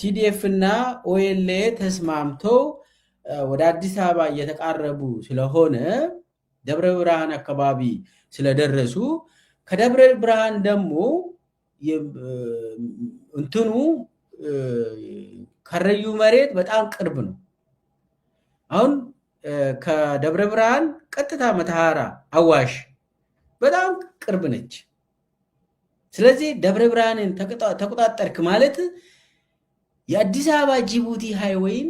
ቲዲኤፍ እና ኦኤልኤ ተስማምተው ወደ አዲስ አበባ እየተቃረቡ ስለሆነ ደብረ ብርሃን አካባቢ ስለደረሱ ከደብረ ብርሃን ደግሞ እንትኑ ከረዩ መሬት በጣም ቅርብ ነው። አሁን ከደብረ ብርሃን ቀጥታ መተሃራ አዋሽ በጣም ቅርብ ነች። ስለዚህ ደብረ ብርሃንን ተቆጣጠርክ ማለት የአዲስ አበባ ጅቡቲ ሃይዌይን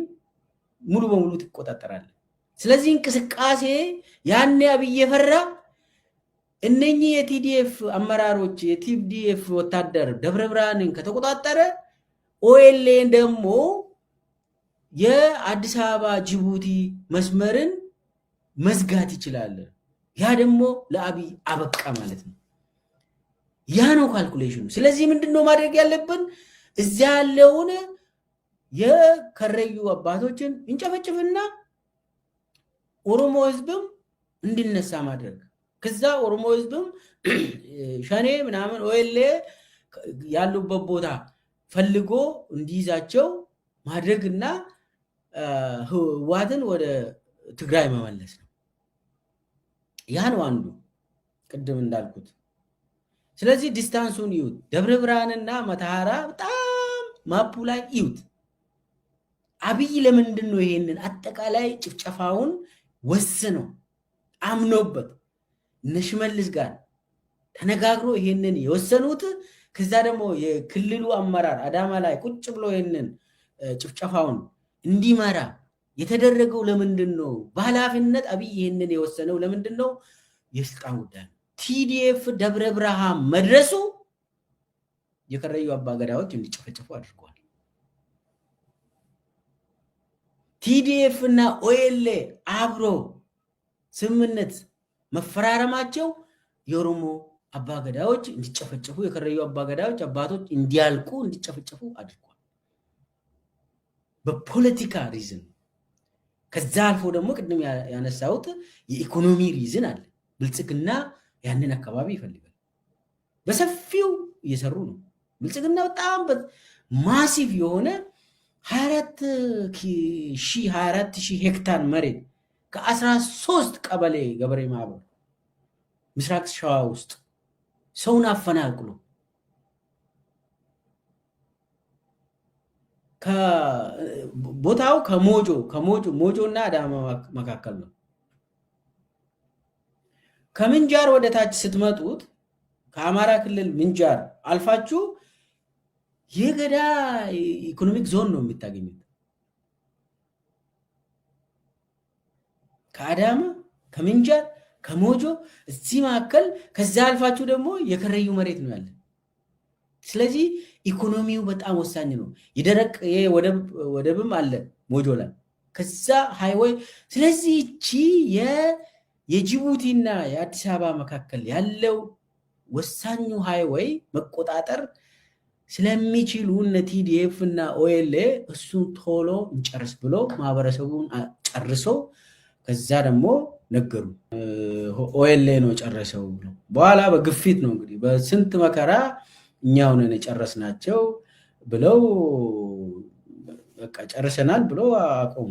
ሙሉ በሙሉ ትቆጣጠራለህ። ስለዚህ እንቅስቃሴ ያኔ አብይ የፈራ እነኚህ የቲዲኤፍ አመራሮች የቲዲኤፍ ወታደር ደብረ ብርሃንን ከተቆጣጠረ ኦኤልኤን ደግሞ የአዲስ አበባ ጅቡቲ መስመርን መዝጋት ይችላል። ያ ደግሞ ለአብይ አበቃ ማለት ነው። ያ ነው ካልኩሌሽኑ። ስለዚህ ምንድነው ማድረግ ያለብን? እዚያ ያለውን የከረዩ አባቶችን እንጨፈጭፍና ኦሮሞ ህዝብም እንዲነሳ ማድረግ፣ ከዛ ኦሮሞ ህዝብም ሸኔ ምናምን ኦኤልኤ ያሉበት ቦታ ፈልጎ እንዲይዛቸው ማድረግና ህዋትን ወደ ትግራይ መመለስ ነው። ያ ነው አንዱ ቅድም እንዳልኩት። ስለዚህ ዲስታንሱን ይዩት። ደብረ ብርሃንና መተሃራ በጣም ማፑ ላይ ይዩት። አብይ ለምንድን ነው ይሄንን አጠቃላይ ጭፍጨፋውን ወስኖ አምኖበት እነ ሽመልስ ጋር ተነጋግሮ ይሄንን የወሰኑት? ከዛ ደግሞ የክልሉ አመራር አዳማ ላይ ቁጭ ብሎ ይሄንን ጭፍጨፋውን እንዲመራ የተደረገው ለምንድን ነው? በኃላፊነት አብይ ይሄንን የወሰነው ለምንድን ነው? የስልጣን ጉዳይ ነው። ቲዲኤፍ ደብረ ብርሃን መድረሱ የከረዩ አባገዳዎች እንዲጨፈጨፉ አድርጓል። ቲዲኤፍ እና ኦኤልኤ አብሮ ስምምነት መፈራረማቸው የኦሮሞ አባገዳዎች እንዲጨፈጨፉ የከረዩ አባገዳዎች አባቶች እንዲያልቁ እንዲጨፈጨፉ አድርጓል በፖለቲካ ሪዝን። ከዛ አልፎ ደግሞ ቅድም ያነሳሁት የኢኮኖሚ ሪዝን አለ። ብልጽግና ያንን አካባቢ ይፈልጋል። በሰፊው እየሰሩ ነው። ብልጽግና በጣም ማሲቭ የሆነ 24,000 ሄክታር መሬት ከ13 ቀበሌ ገበሬ ማህበር ምስራቅ ሸዋ ውስጥ ሰውን አፈናቅሎ ቦታው ከሞጆ እና አዳማ መካከል ነው። ከምንጃር ወደ ታች ስትመጡት ከአማራ ክልል ምንጃር አልፋችሁ የገዳ ኢኮኖሚክ ዞን ነው የምታገኙት። ከአዳማ ከምንጃር ከሞጆ እዚህ መካከል ከዛ አልፋችሁ ደግሞ የከረዩ መሬት ነው ያለ። ስለዚህ ኢኮኖሚው በጣም ወሳኝ ነው። የደረቅ ወደብም አለ ሞጆ ላይ ከዛ ሃይዌይ። ስለዚህ እቺ የጅቡቲና የአዲስ አበባ መካከል ያለው ወሳኙ ሃይዌይ መቆጣጠር ስለሚችሉ እነ ቲዲኤፍ እና ኦኤልኤ እሱን ቶሎ እንጨርስ ብሎ ማህበረሰቡን ጨርሶ ከዛ ደግሞ ነገሩ ኦኤልኤ ነው ጨረሰው ብሎ በኋላ በግፊት ነው እንግዲህ በስንት መከራ እኛው ነን የጨረስናቸው ብለው በቃ ጨርሰናል ብሎ አቆሙ።